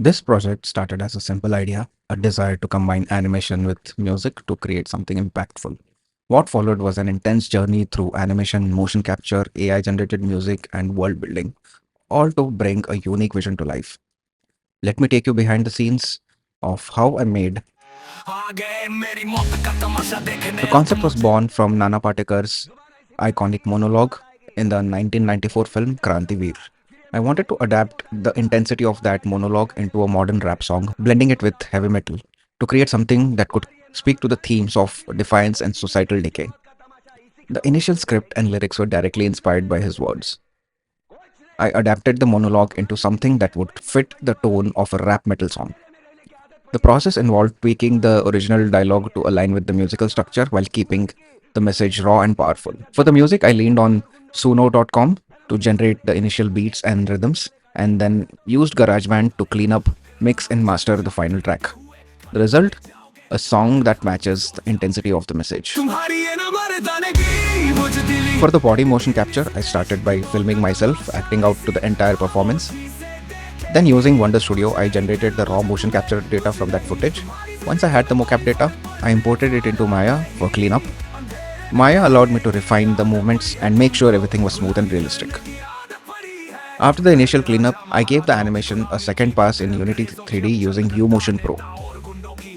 This project started as a simple idea, a desire to combine animation with music to create something impactful. What followed was an intense journey through animation, motion capture, AI generated music, and world building, all to bring a unique vision to life. Let me take you behind the scenes of how I made. The concept was born from Nana Patekar's iconic monologue in the 1994 film Krantiveer. I wanted to adapt the intensity of that monologue into a modern rap song, blending it with heavy metal to create something that could speak to the themes of defiance and societal decay. The initial script and lyrics were directly inspired by his words. I adapted the monologue into something that would fit the tone of a rap metal song. The process involved tweaking the original dialogue to align with the musical structure while keeping the message raw and powerful. For the music, I leaned on suno.com to generate the initial beats and rhythms, and then used GarageBand to clean up, mix, and master the final track. The result? A song that matches the intensity of the message. For the body motion capture, I started by filming myself acting out to the entire performance. Then using Wonder Studio, I generated the raw motion capture data from that footage. Once I had the mocap data, I imported it into Maya for cleanup. Maya allowed me to refine the movements and make sure everything was smooth and realistic. After the initial cleanup, I gave the animation a second pass in Unity 3D using UMotion Pro.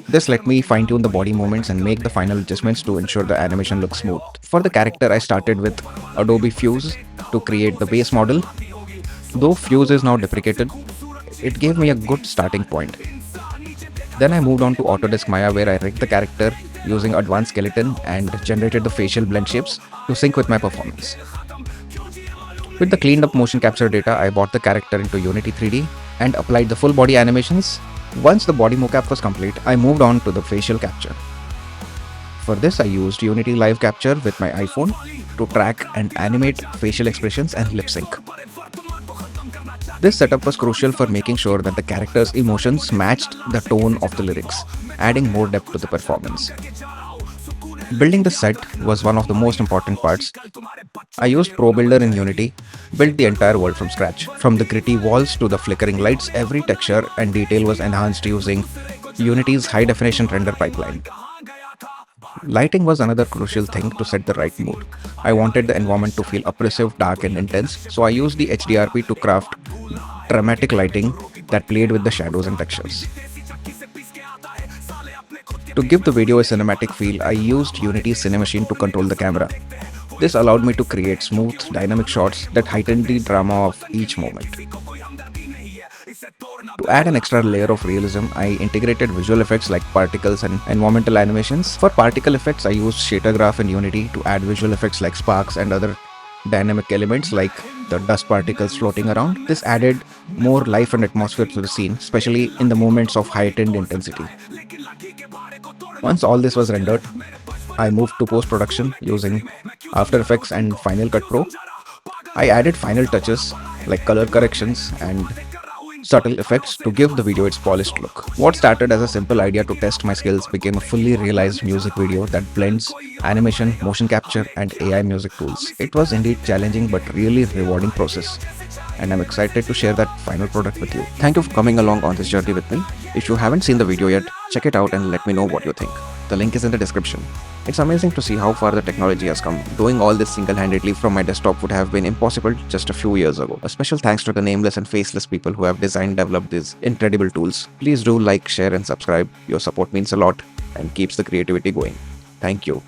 This let me fine-tune the body movements and make the final adjustments to ensure the animation looks smooth. For the character, I started with Adobe Fuse to create the base model. Though Fuse is now deprecated, it gave me a good starting point. Then I moved on to Autodesk Maya where I rigged the character using advanced skeleton and generated the facial blend shapes to sync with my performance. With the cleaned up motion capture data, I brought the character into Unity 3D and applied the full body animations. Once the body mocap was complete, I moved on to the facial capture. For this, I used Unity Live Capture with my iPhone to track and animate facial expressions and lip sync. This setup was crucial for making sure that the character's emotions matched the tone of the lyrics, adding more depth to the performance. Building the set was one of the most important parts. I used Pro Builder in Unity, built the entire world from scratch. From the gritty walls to the flickering lights, every texture and detail was enhanced using Unity's high-definition render pipeline. Lighting was another crucial thing to set the right mood. I wanted the environment to feel oppressive, dark, and intense, so I used the HDRP to craft dramatic lighting that played with the shadows and textures. To give the video a cinematic feel, I used Unity's Cinemachine to control the camera. This allowed me to create smooth, dynamic shots that heightened the drama of each moment. To add an extra layer of realism, I integrated visual effects like particles and environmental animations. For particle effects, I used Shader Graph in Unity to add visual effects like sparks and other dynamic elements like the dust particles floating around. This added more life and atmosphere to the scene, especially in the moments of heightened intensity. Once all this was rendered, I moved to post-production using After Effects and Final Cut Pro. I added final touches like color corrections and subtle effects to give the video its polished look. What started as a simple idea to test my skills became a fully realized music video that blends animation, motion capture, and AI music tools. It was indeed challenging but really rewarding process, and I'm excited to share that final product with you. Thank you for coming along on this journey with me. If you haven't seen the video yet, check it out and let me know what you think. The link is in the description. It's amazing to see how far the technology has come. Doing all this single-handedly from my desktop would have been impossible just a few years ago. A special thanks to the nameless and faceless people who have designed and developed these incredible tools. Please do like, share and subscribe. Your support means a lot and keeps the creativity going. Thank you.